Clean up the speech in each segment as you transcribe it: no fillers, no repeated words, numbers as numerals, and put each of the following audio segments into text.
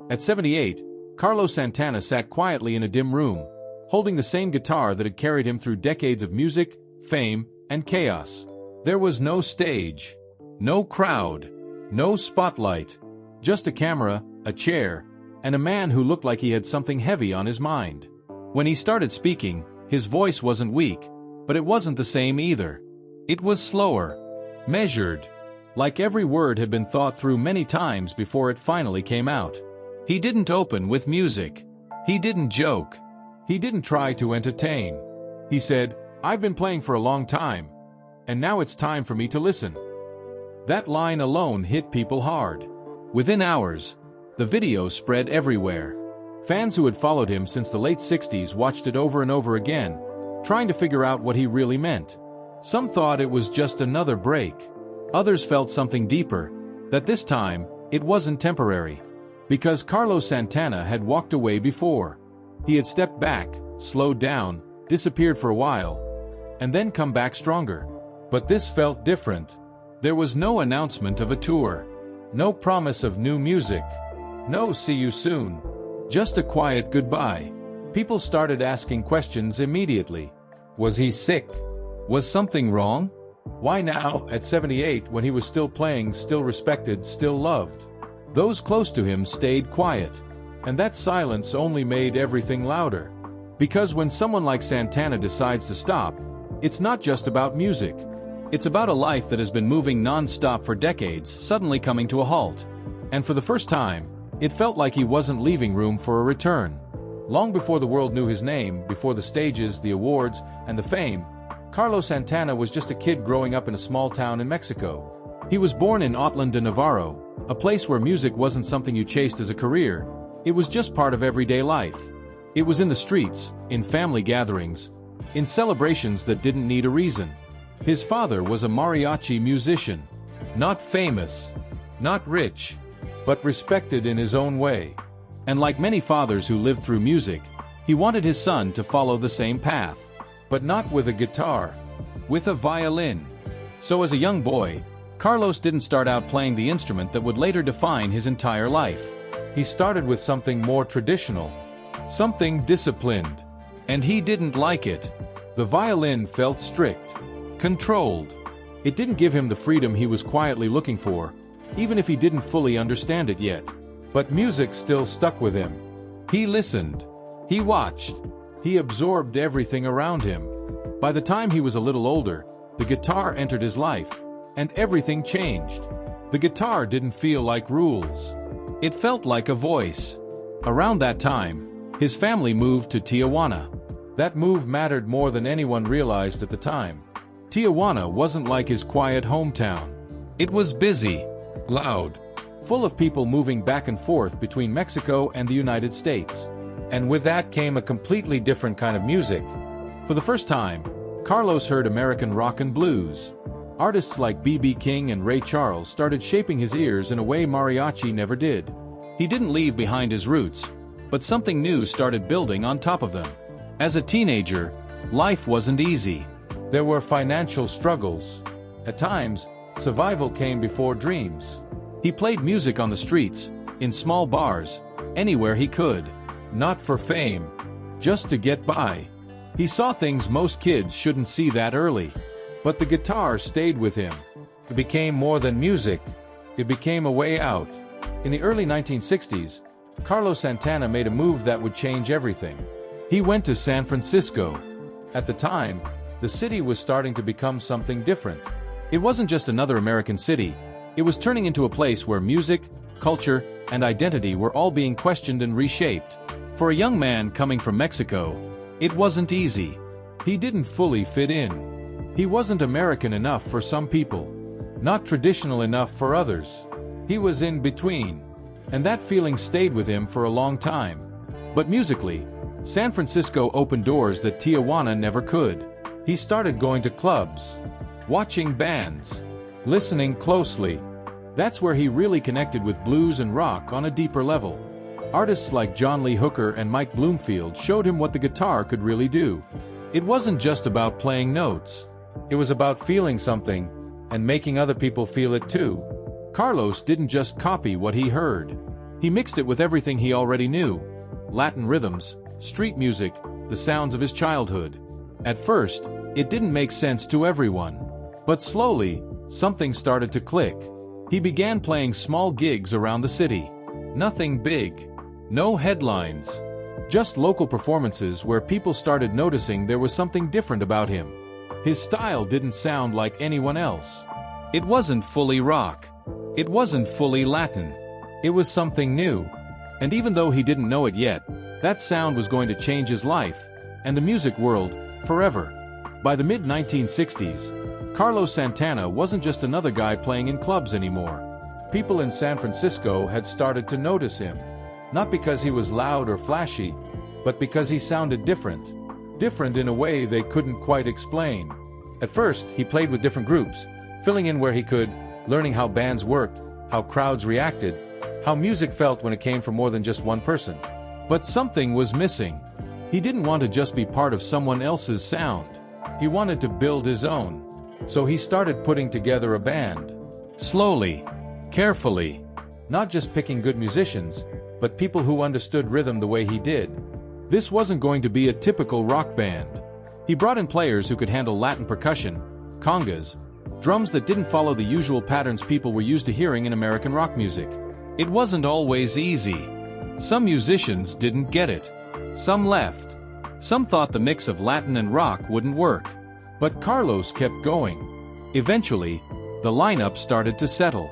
At 78, Carlos Santana sat quietly in a dim room, holding the same guitar that had carried him through decades of music, fame, and chaos. There was no stage, no crowd, no spotlight, just a camera, a chair, and a man who looked like he had something heavy on his mind. When he started speaking, his voice wasn't weak, but it wasn't the same either. It was slower, measured, like every word had been thought through many times before it finally came out. He didn't open with music. He didn't joke. He didn't try to entertain. He said, "I've been playing for a long time, and now it's time for me to listen." That line alone hit people hard. Within hours, the video spread everywhere. Fans who had followed him since the late 60s watched it over and over again, trying to figure out what he really meant. Some thought it was just another break. Others felt something deeper, that this time, it wasn't temporary. Because Carlos Santana had walked away before. He had stepped back, slowed down, disappeared for a while, and then come back stronger. But this felt different. There was no announcement of a tour, no promise of new music, no "see you soon," just a quiet goodbye. People started asking questions immediately. Was he sick? Was something wrong? Why now, at 78, when he was still playing, still respected, still loved? Those close to him stayed quiet, and that silence only made everything louder. Because when someone like Santana decides to stop, it's not just about music. It's about a life that has been moving non-stop for decades suddenly coming to a halt. And for the first time, it felt like he wasn't leaving room for a return. Long before the world knew his name, before the stages, the awards, and the fame, Carlos Santana was just a kid growing up in a small town in Mexico. He was born in Otlan de Navarro, a place where music wasn't something you chased as a career. It was just part of everyday life. It was in the streets, in family gatherings, in celebrations that didn't need a reason. His father was a mariachi musician. Not famous, not rich, but respected in his own way. And like many fathers who lived through music, he wanted his son to follow the same path. But not with a guitar, with a violin. So as a young boy, Carlos didn't start out playing the instrument that would later define his entire life. He started with something more traditional, something disciplined. And he didn't like it. The violin felt strict, controlled. It didn't give him the freedom he was quietly looking for, even if he didn't fully understand it yet. But music still stuck with him. He listened. He watched. He absorbed everything around him. By the time he was a little older, the guitar entered his life, and everything changed. The guitar didn't feel like rules. It felt like a voice. Around that time, his family moved to Tijuana. That move mattered more than anyone realized at the time. Tijuana wasn't like his quiet hometown. It was busy, loud, full of people moving back and forth between Mexico and the United States. And with that came a completely different kind of music. For the first time, Carlos heard American rock and blues. Artists like B.B. King and Ray Charles started shaping his ears in a way mariachi never did. He didn't leave behind his roots, but something new started building on top of them. As a teenager, life wasn't easy. There were financial struggles. At times, survival came before dreams. He played music on the streets, in small bars, anywhere he could. Not for fame, just to get by. He saw things most kids shouldn't see that early. But the guitar stayed with him. It became more than music. It became a way out. In the early 1960s, Carlos Santana made a move that would change everything. He went to San Francisco. At the time, the city was starting to become something different. It wasn't just another American city. It was turning into a place where music, culture, and identity were all being questioned and reshaped. For a young man coming from Mexico, it wasn't easy. He didn't fully fit in. He wasn't American enough for some people, not traditional enough for others. He was in between, and that feeling stayed with him for a long time. But musically, San Francisco opened doors that Tijuana never could. He started going to clubs, watching bands, listening closely. That's where he really connected with blues and rock on a deeper level. Artists like John Lee Hooker and Mike Bloomfield showed him what the guitar could really do. It wasn't just about playing notes. It was about feeling something, and making other people feel it too. Carlos didn't just copy what he heard. He mixed it with everything he already knew: Latin rhythms, street music, the sounds of his childhood. At first, it didn't make sense to everyone. But slowly, something started to click. He began playing small gigs around the city. Nothing big. No headlines. Just local performances where people started noticing there was something different about him. His style didn't sound like anyone else. It wasn't fully rock. It wasn't fully Latin. It was something new. And even though he didn't know it yet, that sound was going to change his life, and the music world, forever. By the mid-1960s, Carlos Santana wasn't just another guy playing in clubs anymore. People in San Francisco had started to notice him. Not because he was loud or flashy, but because he sounded different. Different in a way they couldn't quite explain. At first, he played with different groups, filling in where he could, learning how bands worked, how crowds reacted, how music felt when it came from more than just one person. But something was missing. He didn't want to just be part of someone else's sound. He wanted to build his own. So he started putting together a band. Slowly, carefully. Not just picking good musicians, but people who understood rhythm the way he did. This wasn't going to be a typical rock band. He brought in players who could handle Latin percussion, congas, drums that didn't follow the usual patterns people were used to hearing in American rock music. It wasn't always easy. Some musicians didn't get it. Some left. Some thought the mix of Latin and rock wouldn't work. But Carlos kept going. Eventually, the lineup started to settle.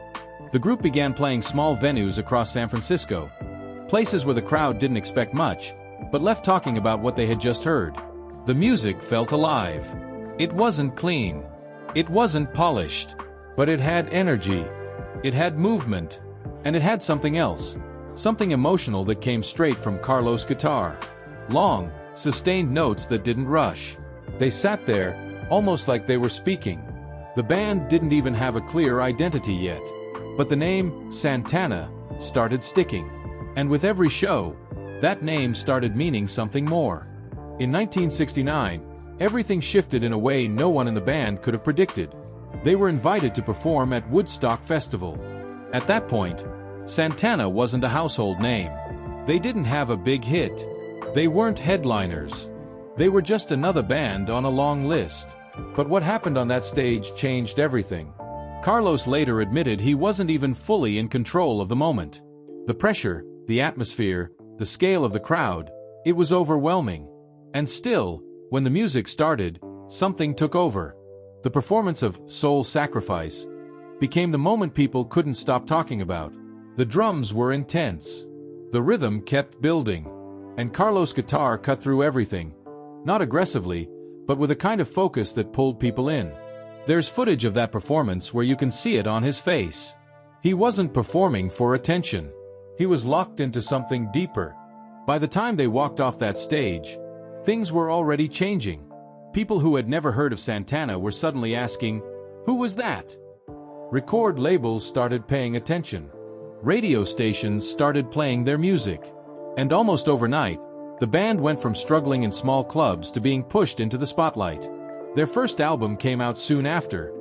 The group began playing small venues across San Francisco, places where the crowd didn't expect much, but left talking about what they had just heard. The music felt alive. It wasn't clean. It wasn't polished. But it had energy. It had movement. And it had something else. Something emotional that came straight from Carlos' guitar. Long, sustained notes that didn't rush. They sat there, almost like they were speaking. The band didn't even have a clear identity yet. But the name, Santana, started sticking. And with every show, that name started meaning something more. In 1969, everything shifted in a way no one in the band could have predicted. They were invited to perform at Woodstock Festival. At that point, Santana wasn't a household name. They didn't have a big hit. They weren't headliners. They were just another band on a long list. But what happened on that stage changed everything. Carlos later admitted he wasn't even fully in control of the moment. The pressure, the atmosphere, the scale of the crowd, it was overwhelming. And still, when the music started, something took over. The performance of Soul Sacrifice became the moment people couldn't stop talking about. The drums were intense. The rhythm kept building. And Carlos' guitar cut through everything. Not aggressively, but with a kind of focus that pulled people in. There's footage of that performance where you can see it on his face. He wasn't performing for attention. He was locked into something deeper. By the time they walked off that stage, things were already changing. People who had never heard of Santana were suddenly asking, "Who was that?" Record labels started paying attention. Radio stations started playing their music. And almost overnight, the band went from struggling in small clubs to being pushed into the spotlight. Their first album came out soon after.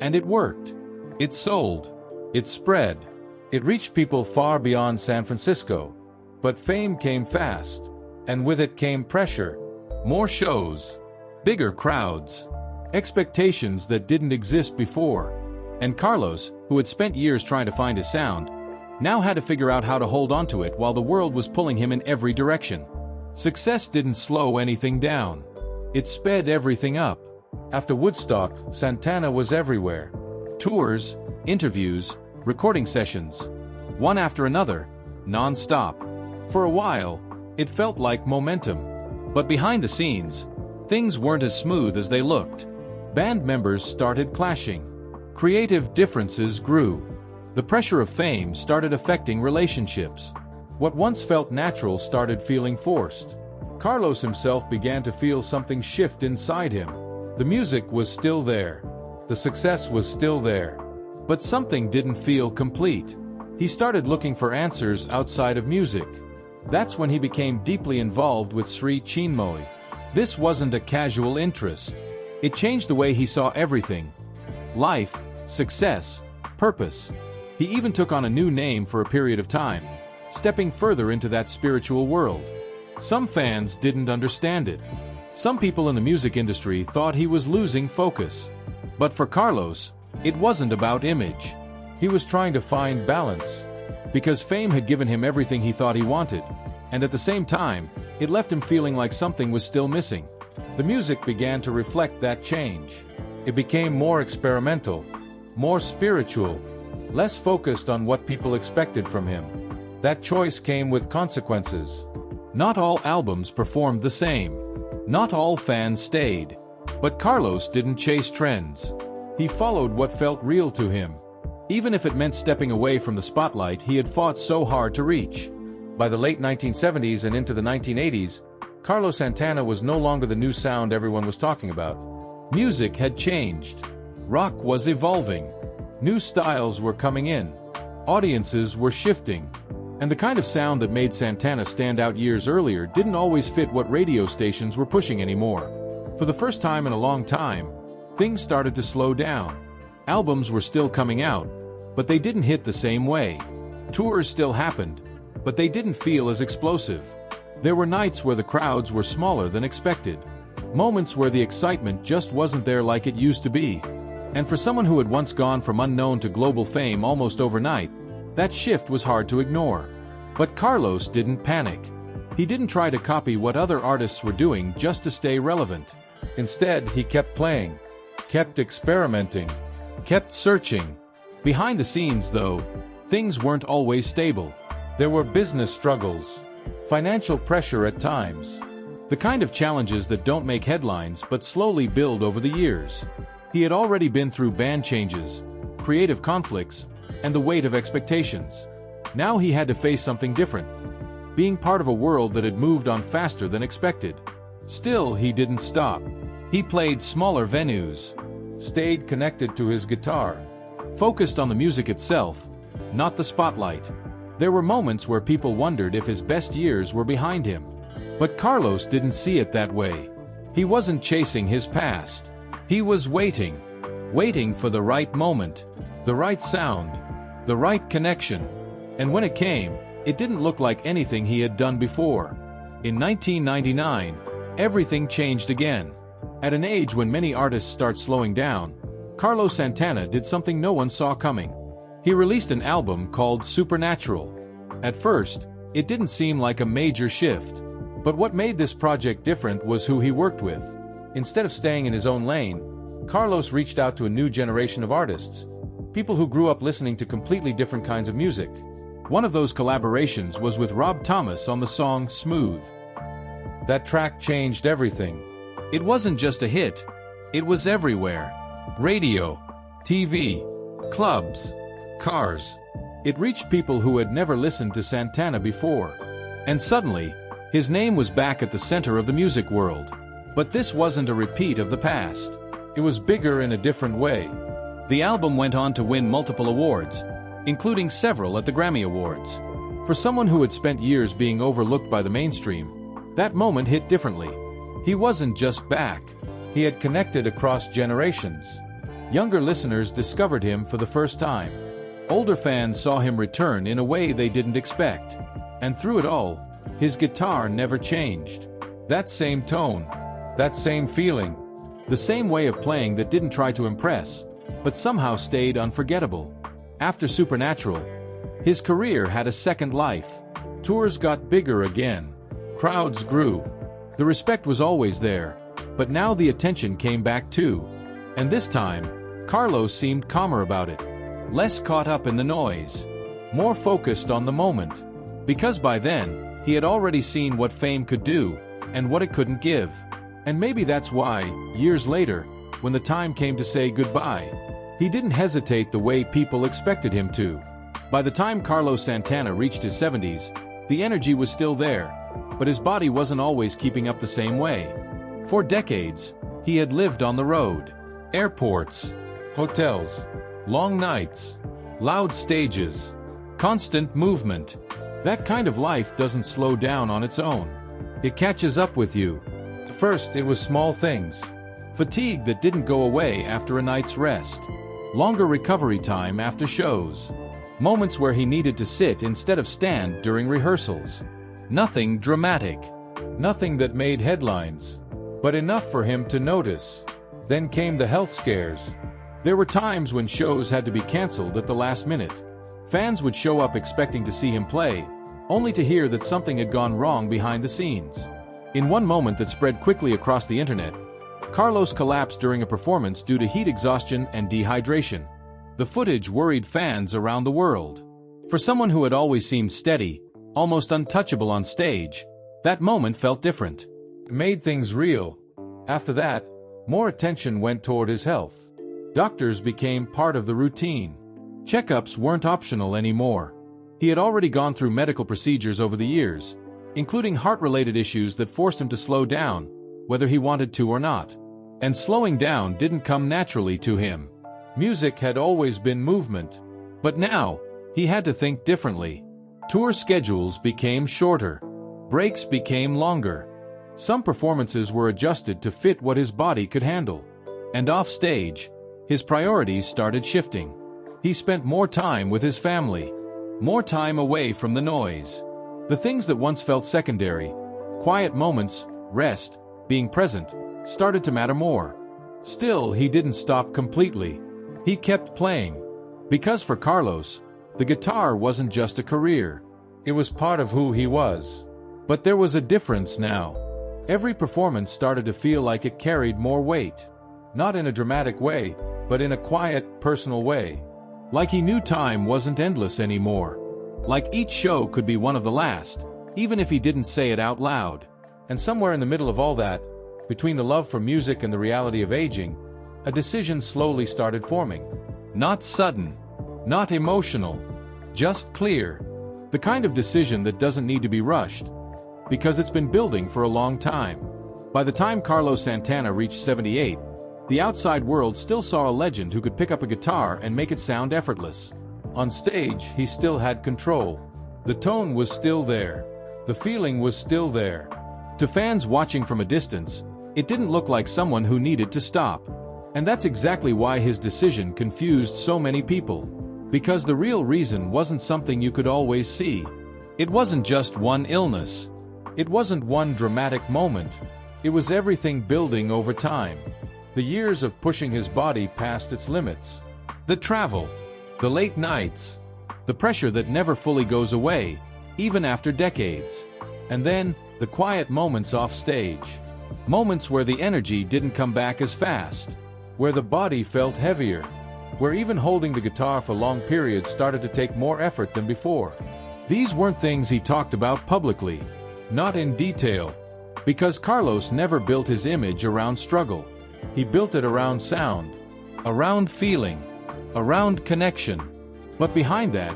And it worked. It sold. It spread. It reached people far beyond San Francisco. But fame came fast. And with it came pressure. More shows. Bigger crowds. Expectations that didn't exist before. And Carlos, who had spent years trying to find his sound, now had to figure out how to hold onto it while the world was pulling him in every direction. Success didn't slow anything down. It sped everything up. After Woodstock, Santana was everywhere. Tours, interviews, recording sessions. One after another, non-stop. For a while, it felt like momentum. But behind the scenes, things weren't as smooth as they looked. Band members started clashing. Creative differences grew. The pressure of fame started affecting relationships. What once felt natural started feeling forced. Carlos himself began to feel something shift inside him. The music was still there. The success was still there. But something didn't feel complete. He started looking for answers outside of music. That's when he became deeply involved with Sri Chinmoy. This wasn't a casual interest. It changed the way he saw everything. Life, success, purpose. He even took on a new name for a period of time. stepping further into that spiritual world. Some fans didn't understand it. Some people in the music industry thought he was losing focus. But for Carlos, it wasn't about image. He was trying to find balance. Because fame had given him everything he thought he wanted, and at the same time, it left him feeling like something was still missing. The music began to reflect that change. It became more experimental, more spiritual, less focused on what people expected from him. That choice came with consequences. Not all albums performed the same. Not all fans stayed. But Carlos didn't chase trends. He followed what felt real to him. Even if it meant stepping away from the spotlight he had fought so hard to reach. By the late 1970s and into the 1980s, Carlos Santana was no longer the new sound everyone was talking about. Music had changed. Rock was evolving. New styles were coming in. Audiences were shifting. And the kind of sound that made Santana stand out years earlier didn't always fit what radio stations were pushing anymore. For the first time in a long time, things started to slow down. Albums were still coming out, but they didn't hit the same way. Tours still happened, but they didn't feel as explosive. There were nights where the crowds were smaller than expected. Moments where the excitement just wasn't there like it used to be. And for someone who had once gone from unknown to global fame almost overnight, that shift was hard to ignore. But Carlos didn't panic. He didn't try to copy what other artists were doing just to stay relevant. Instead, he kept playing, kept experimenting, kept searching. Behind the scenes, though, things weren't always stable. There were business struggles, financial pressure at times, the kind of challenges that don't make headlines but slowly build over the years. He had already been through band changes, creative conflicts, and the weight of expectations. Now he had to face something different, being part of a world that had moved on faster than expected. Still, he didn't stop. He played smaller venues, stayed connected to his guitar, focused on the music itself, not the spotlight. There were moments where people wondered if his best years were behind him. But Carlos didn't see it that way. He wasn't chasing his past. He was waiting for the right moment, the right sound, the right connection. And when it came, it didn't look like anything he had done before. In 1999, everything changed again. At an age when many artists start slowing down, Carlos Santana did something no one saw coming. He released an album called Supernatural. At first, it didn't seem like a major shift. But what made this project different was who he worked with. Instead of staying in his own lane, Carlos reached out to a new generation of artists, people who grew up listening to completely different kinds of music. One of those collaborations was with Rob Thomas on the song Smooth. That track changed everything. It wasn't just a hit, it was everywhere. Radio, TV, clubs, cars. It reached people who had never listened to Santana before. And suddenly, his name was back at the center of the music world. But this wasn't a repeat of the past. It was bigger in a different way. The album went on to win multiple awards, including several at the Grammy Awards. For someone who had spent years being overlooked by the mainstream, that moment hit differently. He wasn't just back. He had connected across generations. Younger listeners discovered him for the first time. Older fans saw him return in a way they didn't expect. And through it all, his guitar never changed. That same tone, that same feeling, the same way of playing that didn't try to impress, but somehow stayed unforgettable. After Supernatural, his career had a second life. Tours got bigger again. Crowds grew. The respect was always there, but now the attention came back too. And this time, Carlos seemed calmer about it, less caught up in the noise, more focused on the moment. Because by then, he had already seen what fame could do, and what it couldn't give. And maybe that's why, years later, when the time came to say goodbye, he didn't hesitate the way people expected him to. By the time Carlos Santana reached his 70s, the energy was still there, but his body wasn't always keeping up the same way. For decades, he had lived on the road. Airports, hotels, long nights, loud stages, constant movement. That kind of life doesn't slow down on its own. It catches up with you. First, it was small things. Fatigue that didn't go away after a night's rest. Longer recovery time after shows. Moments where he needed to sit instead of stand during rehearsals. Nothing dramatic. Nothing that made headlines. But enough for him to notice. Then came the health scares. There were times when shows had to be cancelled at the last minute. Fans would show up expecting to see him play, only to hear that something had gone wrong behind the scenes. In one moment that spread quickly across the internet, Carlos collapsed during a performance due to heat exhaustion and dehydration. The footage worried fans around the world. For someone who had always seemed steady, almost untouchable on stage, that moment felt different. It made things real. After that, more attention went toward his health. Doctors became part of the routine. Checkups weren't optional anymore. He had already gone through medical procedures over the years, including heart-related issues that forced him to slow down, whether he wanted to or not. And slowing down didn't come naturally to him. Music had always been movement. But now, he had to think differently. Tour schedules became shorter. Breaks became longer. Some performances were adjusted to fit what his body could handle. And off stage, his priorities started shifting. He spent more time with his family. More time away from the noise. The things that once felt secondary, quiet moments, rest, being present, started to matter more. Still, he didn't stop completely. He kept playing. Because for Carlos, the guitar wasn't just a career. It was part of who he was. But there was a difference now. Every performance started to feel like it carried more weight. Not in a dramatic way, but in a quiet, personal way. Like he knew time wasn't endless anymore. Like each show could be one of the last, even if he didn't say it out loud. And somewhere in the middle of all that, between the love for music and the reality of aging, a decision slowly started forming. Not sudden, not emotional, just clear. The kind of decision that doesn't need to be rushed, because it's been building for a long time. By the time Carlos Santana reached 78, the outside world still saw a legend who could pick up a guitar and make it sound effortless. On stage, he still had control. The tone was still there. The feeling was still there. To fans watching from a distance, it didn't look like someone who needed to stop. And that's exactly why his decision confused so many people. Because the real reason wasn't something you could always see. It wasn't just one illness. It wasn't one dramatic moment. It was everything building over time. The years of pushing his body past its limits. The travel. The late nights. The pressure that never fully goes away, even after decades. And then, the quiet moments off stage. Moments where the energy didn't come back as fast. Where the body felt heavier. Where even holding the guitar for long periods started to take more effort than before. These weren't things he talked about publicly. Not in detail. Because Carlos never built his image around struggle. He built it around sound. Around feeling. Around connection. But behind that,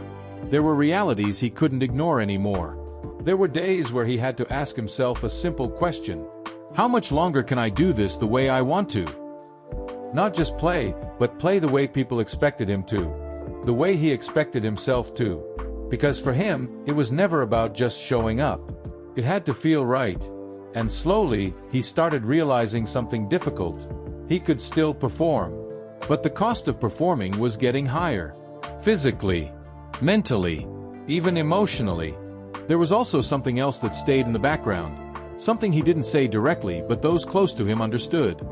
there were realities he couldn't ignore anymore. There were days where he had to ask himself a simple question. How much longer can I do this the way I want to? Not just play, but play the way people expected him to. The way he expected himself to. Because for him, it was never about just showing up. It had to feel right. And slowly, he started realizing something difficult. He could still perform. But the cost of performing was getting higher. Physically, mentally, even emotionally. There was also something else that stayed in the background. Something he didn't say directly, but those close to him understood.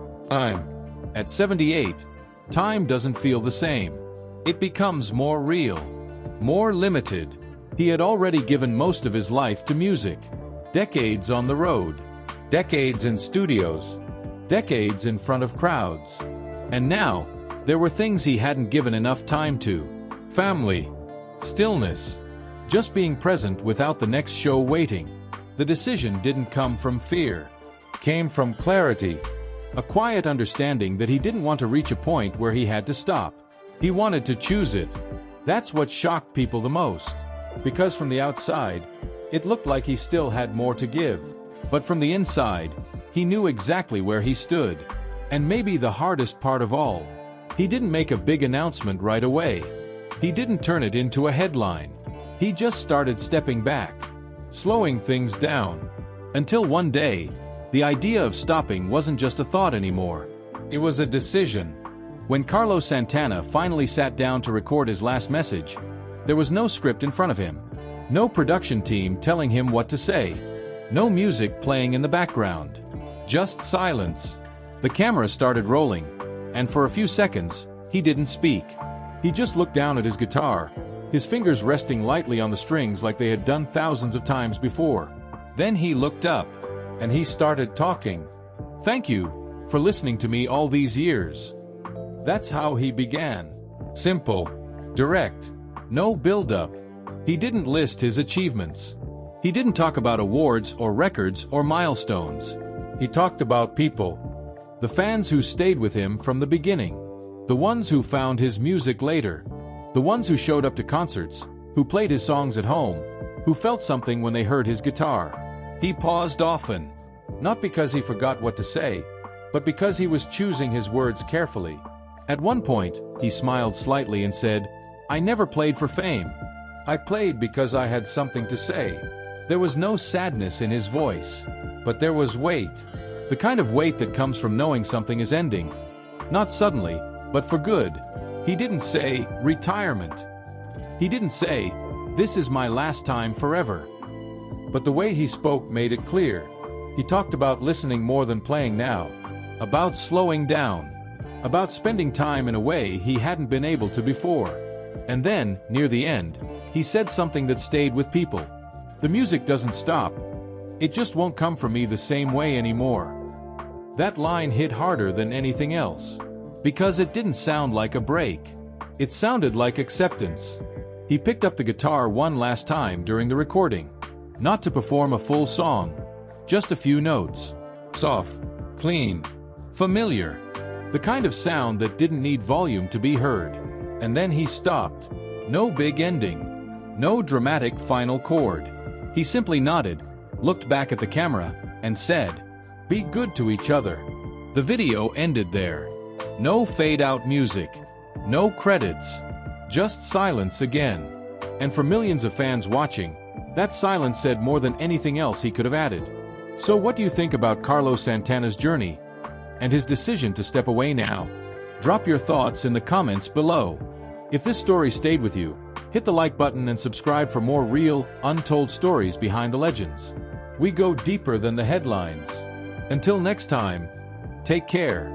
At 78, time doesn't feel the same. It becomes more real. More limited. He had already given most of his life to music. Decades on the road. Decades in studios. Decades in front of crowds. And now, there were things he hadn't given enough time to. Family. Stillness. Just being present without the next show waiting. The decision didn't come from fear. Came from clarity. A quiet understanding that he didn't want to reach a point where he had to stop. He wanted to choose it. That's what shocked people the most. Because from the outside, it looked like he still had more to give. But from the inside, he knew exactly where he stood. And maybe the hardest part of all, he didn't make a big announcement right away. He didn't turn it into a headline. He just started stepping back, slowing things down. Until one day, the idea of stopping wasn't just a thought anymore. It was a decision. When Carlos Santana finally sat down to record his last message, There was no script in front of him. No production team telling him what to say. No music playing in the background. Just silence. The camera started rolling, and for a few seconds, he didn't speak. He just looked down at his guitar, his fingers resting lightly on the strings like they had done thousands of times before. Then he looked up, and he started talking. "Thank you for listening to me all these years." That's how he began. Simple. Direct. No build-up. He didn't list his achievements. He didn't talk about awards or records or milestones. He talked about people. The fans who stayed with him from the beginning. The ones who found his music later. The ones who showed up to concerts, who played his songs at home, who felt something when they heard his guitar. He paused often. Not because he forgot what to say, but because he was choosing his words carefully. At one point, he smiled slightly and said, "I never played for fame. I played because I had something to say." There was no sadness in his voice, but there was weight. The kind of weight that comes from knowing something is ending. Not suddenly, but for good. He didn't say, "retirement." He didn't say, "this is my last time forever." But the way he spoke made it clear. He talked about listening more than playing now. About slowing down. About spending time in a way he hadn't been able to before. And then, near the end, he said something that stayed with people. "The music doesn't stop. It just won't come from me the same way anymore." That line hit harder than anything else. Because it didn't sound like a break. It sounded like acceptance. He picked up the guitar one last time during the recording. Not to perform a full song. Just a few notes. Soft, clean, familiar. The kind of sound that didn't need volume to be heard. And then he stopped. No big ending. No dramatic final chord. He simply nodded, looked back at the camera, and said, "Be good to each other." The video ended there. No fade-out music. No credits. Just silence again. And for millions of fans watching, that silence said more than anything else he could have added. So what do you think about Carlos Santana's journey? And his decision to step away now? Drop your thoughts in the comments below. If this story stayed with you, hit the like button and subscribe for more real, untold stories behind the legends. We go deeper than the headlines. Until next time, take care.